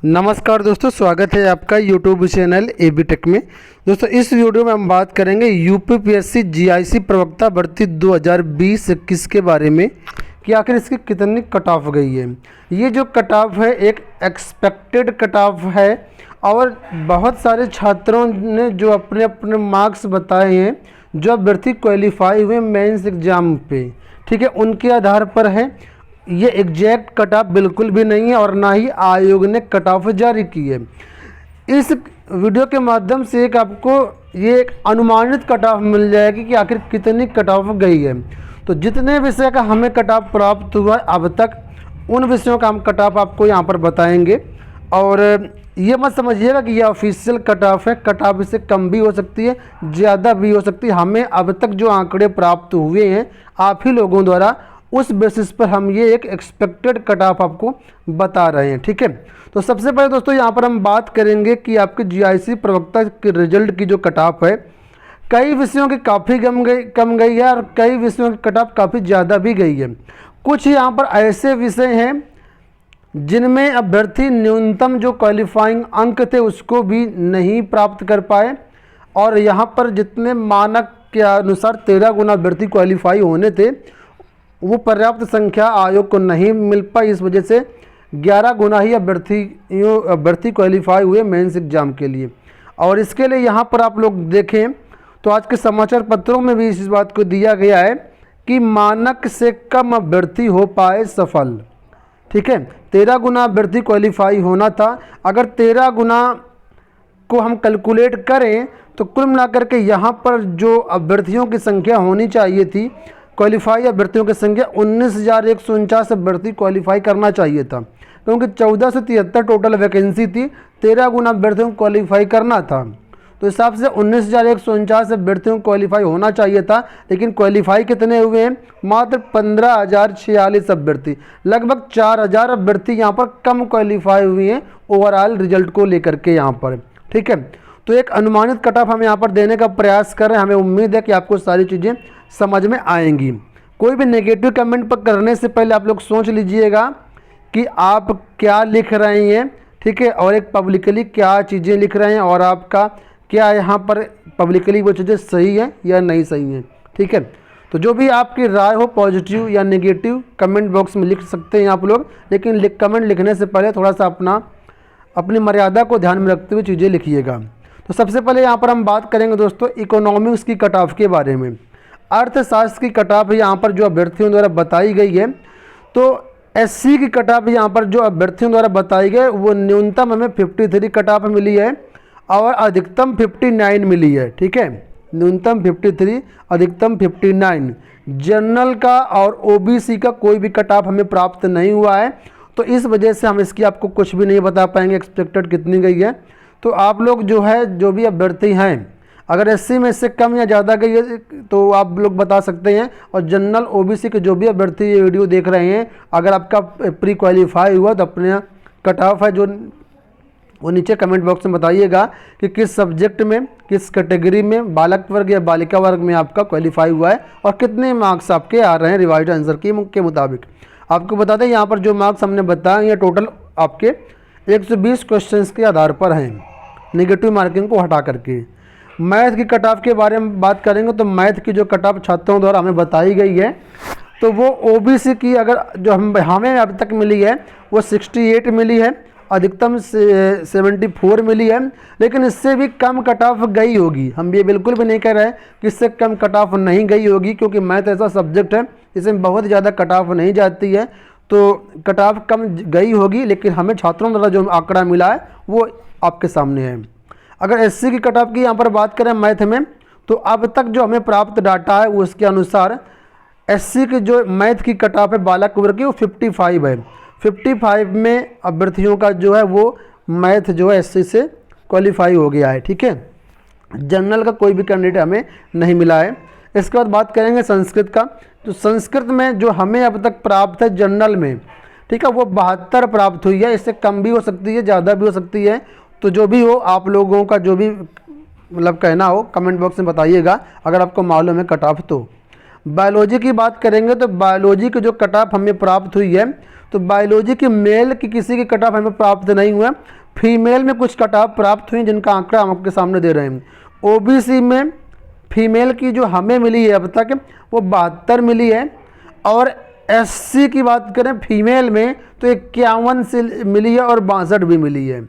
नमस्कार दोस्तों, स्वागत है आपका यूट्यूब चैनल एबी टेक में। दोस्तों इस वीडियो में हम बात करेंगे यूपीपीएससी जीआईसी प्रवक्ता भर्ती 2020-21 के बारे में कि आखिर इसकी कितनी कट ऑफ गई है। ये जो कट ऑफ है एक एक्सपेक्टेड कट ऑफ है और बहुत सारे छात्रों ने जो अपने अपने मार्क्स बताए हैं, जो अभ्यर्थी क्वालिफाई हुए मेंस एग्ज़ाम पे, ठीक है, उनके आधार पर है। ये एग्जैक्ट कट ऑफ बिल्कुल भी नहीं है और ना ही आयोग ने कट ऑफ जारी की है। इस वीडियो के माध्यम से एक आपको ये एक अनुमानित कट ऑफ मिल जाएगी कि आखिर कितनी कट ऑफ गई है। तो जितने विषय का हमें कट ऑफ प्राप्त हुआ अब तक, उन विषयों का हम कट ऑफ आपको यहाँ पर बताएंगे। और ये मत समझिएगा कि ये ऑफिशियल कट ऑफ है। कट ऑफ इससे कम भी हो सकती है, ज़्यादा भी हो सकती है। हमें अब तक जो आंकड़े प्राप्त हुए हैं आप ही लोगों द्वारा, उस बेसिस पर हम ये एक एक्सपेक्टेड कट ऑफ आपको बता रहे हैं, ठीक है। तो सबसे पहले दोस्तों यहाँ पर हम बात करेंगे कि आपके जीआईसी प्रवक्ता के रिजल्ट की जो कट ऑफ है, कई विषयों की काफ़ी कम गई है और कई विषयों की कट ऑफ काफ़ी ज़्यादा भी गई है। कुछ यहाँ पर ऐसे विषय हैं जिनमें अभ्यर्थी न्यूनतम जो क्वालिफाइंग अंक थे उसको भी नहीं प्राप्त कर पाए, और यहाँ पर जितने मानक के अनुसार 13 गुना अभ्यर्थी क्वालिफाई होने थे वो पर्याप्त संख्या आयोग को नहीं मिल पाई। इस वजह से 11 गुना ही अभ्यर्थी क्वालिफाई हुए मेंस एग्जाम के लिए। और इसके लिए यहाँ पर आप लोग देखें तो आज के समाचार पत्रों में भी इस बात को दिया गया है कि मानक से कम अभ्यर्थी हो पाए सफल, ठीक है। 13 गुना अभ्यर्थी क्वालिफाई होना था। अगर 13 गुना को हम कैलकुलेट करें तो कुल मिलाकर के यहाँ पर जो अभ्यर्थियों की संख्या होनी चाहिए थी, क्वालिफाई अभ्यर्थियों की संख्या 19,149 अभ्यर्थी क्वालिफाई करना चाहिए था, क्योंकि 14 से 73 टोटल वैकेंसी थी। 13 गुना अभ्यर्थियों को क्वालिफाई करना था, तो हिसाब से 19,149 अभ्यर्थियों को क्वालिफाई होना चाहिए था। लेकिन क्वालिफाई कितने हुए हैं? मात्र 15,046 अभ्यर्थी। लगभग 4,000 अभ्यर्थी यहाँ पर कम क्वालिफाई हुए हैं ओवरऑल रिजल्ट को लेकर के यहाँ पर, ठीक है। तो एक अनुमानित कट ऑफ हम यहाँ पर देने का प्रयास कर रहे हैं। हमें उम्मीद है कि आपको सारी चीज़ें समझ में आएंगी। कोई भी नेगेटिव कमेंट पर करने से पहले आप लोग सोच लीजिएगा कि आप क्या लिख रहे हैं, ठीक है, और एक पब्लिकली क्या चीज़ें लिख रहे हैं और आपका क्या यहाँ पर पब्लिकली वो चीज़ें सही हैं या नहीं सही हैं, ठीक है। तो जो भी आपकी राय हो, पॉजिटिव या नेगेटिव, कमेंट बॉक्स में लिख सकते हैं आप लोग। लेकिन कमेंट लिखने से पहले थोड़ा सा अपनी मर्यादा को ध्यान में रखते हुए चीज़ें लिखिएगा। तो सबसे पहले यहाँ पर हम बात करेंगे दोस्तों इकोनॉमिक्स की कट ऑफ के बारे में। अर्थशास्त्र की कट ऑफ यहाँ पर जो अभ्यर्थियों द्वारा बताई गई है, तो एससी की कट ऑफ यहाँ पर जो अभ्यर्थियों द्वारा बताई गई वो न्यूनतम हमें 53 कट ऑफ मिली है और अधिकतम 59 मिली है, ठीक है। न्यूनतम 53, अधिकतम 59। जनरल का और ओबीसी का कोई भी कट ऑफ हमें प्राप्त नहीं हुआ है, तो इस वजह से हम इसकी आपको कुछ भी नहीं बता पाएंगे एक्सपेक्टेड कितनी गई है। तो आप लोग जो भी अभ्यर्थी हैं, अगर एससी में इससे कम या ज़्यादा गई है तो आप लोग बता सकते हैं। और जनरल ओबीसी के जो भी अभ्यर्थी ये वीडियो देख रहे हैं, अगर आपका प्री क्वालिफाई हुआ तो अपने कट ऑफ है जो वो नीचे कमेंट बॉक्स में बताइएगा कि किस सब्जेक्ट में, किस कैटेगरी में, बालक वर्ग या बालिका वर्ग में आपका क्वालिफाई हुआ है और कितने मार्क्स आपके आ रहे हैं रिवाइज आंसर के मुताबिक। आपको बता दें यहाँ पर जो मार्क्स हमने बताया ये टोटल आपके 120 क्वेश्चंस के आधार पर हैं, नेगेटिव मार्किंग को हटा करके। मैथ की कट ऑफ के बारे में बात करेंगे तो मैथ की जो कट ऑफ छात्रों द्वारा हमें बताई गई है, तो वो ओबीसी की अगर जो हमें अब तक मिली है वो 68 मिली है, अधिकतम 74 मिली है। लेकिन इससे भी कम कट ऑफ गई होगी, हम ये बिल्कुल भी नहीं कह रहे हैं कि इससे कम कट ऑफ नहीं गई होगी, क्योंकि मैथ ऐसा सब्जेक्ट है इसमें बहुत ज़्यादा कट ऑफ नहीं जाती है, तो कट ऑफ कम गई होगी। लेकिन हमें छात्रों द्वारा जो आंकड़ा मिला है वो आपके सामने है। अगर एससी की कट ऑफ की यहाँ पर बात करें मैथ में, तो अब तक जो हमें प्राप्त डाटा है उसके अनुसार एससी की जो मैथ की कट ऑफ है बालक वर्ग की वो 55 है। 55 में अभ्यर्थियों का जो है वो मैथ जो है एससी से क्वालिफाई हो गया है, ठीक है। जनरल का कोई भी कैंडिडेट हमें नहीं मिला है। इसके बाद बात करेंगे संस्कृत का। तो संस्कृत में जो हमें अब तक प्राप्त है जनरल में, ठीक है, वो 72 प्राप्त हुई है। इससे कम भी हो सकती है, ज़्यादा भी हो सकती है। तो जो भी हो, आप लोगों का जो भी मतलब कहना हो कमेंट बॉक्स में बताइएगा अगर आपको मालूम है कट ऑफ। तो बायोलॉजी की बात करेंगे तो बायोलॉजी की जो कट ऑफ हमें प्राप्त हुई है तो बायोलॉजी की मेल की किसी की कट ऑफ हमें प्राप्त नहीं हुआ, फीमेल में कुछ कट ऑफ प्राप्त हुई जिनका आंकड़ा हम आपके सामने दे रहे हैं। ओबीसी में फीमेल की जो हमें मिली है अब तक वो 72 मिली है, और एससी की बात करें फीमेल में तो 51 से मिली है और 62 भी मिली है।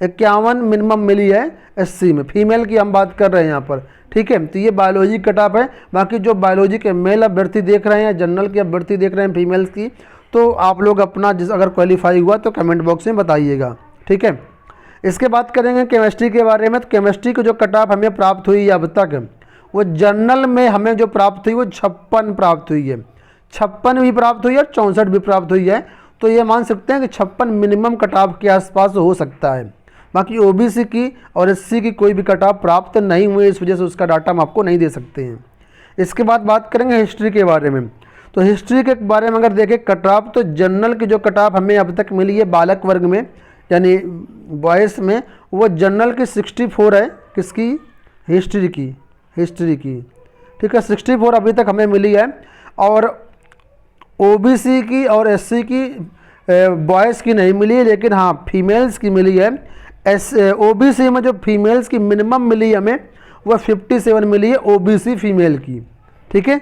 51 मिनिमम मिली है एससी में, फीमेल की हम बात कर रहे हैं यहाँ पर, ठीक है। तो ये बायोलॉजी कट ऑफ है। बाकी जो बायोलॉजी के मेल अभ्यर्थी देख रहे हैं, जनरल के अभ्यर्थी देख रहे हैं फीमेल्स की, तो आप लोग अपना अगर क्वालिफाई हुआ तो कमेंट बॉक्स में बताइएगा, ठीक है। इसके बात करेंगे केमिस्ट्री के बारे में। तो केमिस्ट्री की जो कट ऑफ हमें प्राप्त हुई है अब तक, वो जनरल में हमें जो प्राप्त हुई वो 56 प्राप्त हुई है। 56 भी प्राप्त हुई है और 64 भी प्राप्त हुई है। तो ये मान सकते हैं कि 56 मिनिमम कट ऑफ के आसपास हो सकता है। बाकी ओबीसी की और एससी की कोई भी कट ऑफ प्राप्त नहीं हुई, इस वजह से उसका डाटा हम आपको नहीं दे सकते हैं। इसके बाद बात करेंगे हिस्ट्री के बारे में। तो हिस्ट्री के बारे में अगर देखें कट ऑफ, तो जनरल की जो कट ऑफ हमें अब तक मिली है बालक वर्ग में यानी बॉयज़ में, वो जनरल की 64 है। किसकी? हिस्ट्री की, ठीक है। 64 अभी तक हमें मिली है। और ओबीसी की और एससी की बॉयज़ की नहीं मिली है, लेकिन हाँ फीमेल्स की मिली है। ओबीसी में जो फीमेल्स की मिनिमम मिली हमें वह 57 मिली है ओबीसी फीमेल की, ठीक है।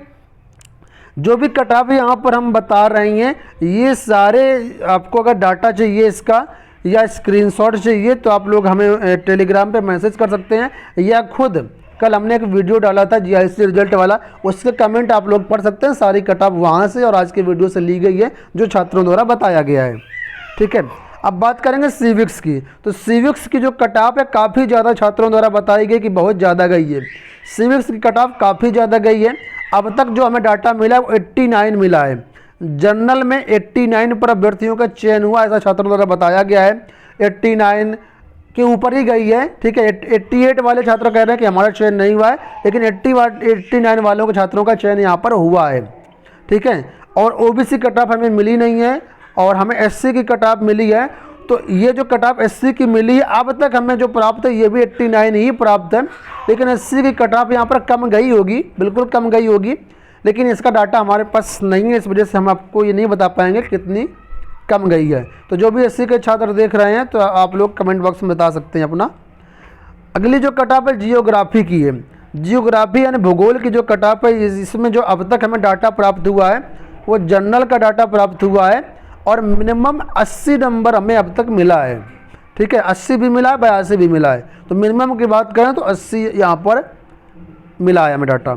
जो भी कट ऑफ यहाँ पर हम बता रहे हैं, ये सारे आपको अगर डाटा चाहिए इसका या स्क्रीनशॉट चाहिए तो आप लोग हमें टेलीग्राम पे मैसेज कर सकते हैं, या खुद कल हमने एक वीडियो डाला था जीआईसी रिजल्ट वाला, उसके कमेंट आप लोग पढ़ सकते हैं। सारी कट ऑफ वहाँ से और आज के वीडियो से ली गई है जो छात्रों द्वारा बताया गया है, ठीक है। अब बात करेंगे सिविक्स की। तो सिविक्स की जो कट ऑफ है काफ़ी ज़्यादा छात्रों द्वारा बताई गई कि बहुत ज़्यादा गई है। सिविक्स की कट ऑफ काफ़ी ज़्यादा गई है। अब तक जो हमें डाटा मिला है वो 89 मिला है। जनरल में 89 पर अभ्यर्थियों का चयन हुआ, ऐसा छात्रों द्वारा बताया गया है। 89 के ऊपर ही गई है, ठीक है। 88 वाले छात्र कह रहे हैं कि हमारा चयन नहीं हुआ है, लेकिन 89 वालों के छात्रों का चयन यहाँ पर हुआ है, ठीक है। और ओबीसी कट ऑफ हमें मिली नहीं है और हमें एससी की कट ऑफ मिली है। तो ये जो कट ऑफ एससी की मिली है अब तक हमें जो प्राप्त है ये भी 89 ही प्राप्त है, लेकिन एससी की कट ऑफ यहाँ पर कम गई होगी, बिल्कुल कम गई होगी, लेकिन इसका डाटा हमारे पास नहीं है, इस वजह से हम आपको ये नहीं बता पाएंगे कितनी कम गई है। तो जो भी एससी के छात्र देख रहे हैं तो आप लोग कमेंट बॉक्स में बता सकते हैं अपना। अगली जो कट ऑफ है जियोग्राफी की है। जियोग्राफी यानी भूगोल की जो कट ऑफ है, इसमें जो अब तक हमें डाटा प्राप्त हुआ है वो जनरल का डाटा प्राप्त हुआ है और मिनिमम 80 नंबर हमें अब तक मिला है, ठीक है। 80 भी मिला है, 82 भी मिला है। तो मिनिमम की बात करें तो 80 यहाँ पर मिला है हमें डाटा।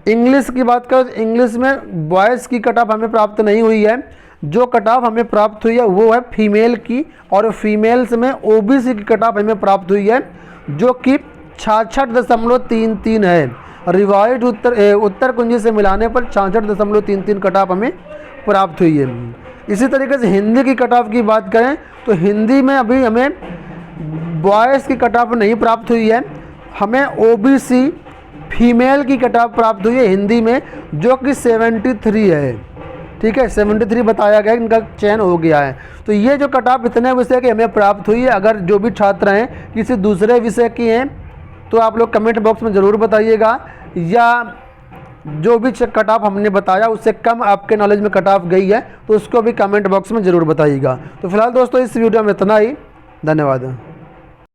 इंग्लिश की बात करें तो इंग्लिश में बॉयज़ की कट ऑफ हमें प्राप्त नहीं हुई है। जो कट ऑफ हमें प्राप्त हुई है वो है फीमेल की, और फीमेल्स में ओबीसी की कट ऑफ हमें प्राप्त हुई है जो कि 66.33 है। रिवाइज उत्तर कुंजी से मिलाने पर 66.33 कट ऑफ हमें प्राप्त हुई है। इसी तरीके से हिंदी की कट ऑफ की बात करें तो हिंदी में अभी हमें बॉयज़ की कट ऑफ नहीं प्राप्त हुई है, हमें ओबीसी फीमेल की कट ऑफ प्राप्त हुई है हिंदी में जो कि 73 है, ठीक है। 73 बताया गया, इनका चयन हो गया है। तो ये जो कट ऑफ इतने विषय की हमें प्राप्त हुई है। अगर जो भी छात्र हैं किसी दूसरे विषय की हैं तो आप लोग कमेंट बॉक्स में ज़रूर बताइएगा, या जो भी कट ऑफ हमने बताया उससे कम आपके नॉलेज में कट ऑफ गई है तो उसको भी कमेंट बॉक्स में ज़रूर बताइएगा। तो फिलहाल दोस्तों इस वीडियो में इतना ही, धन्यवाद।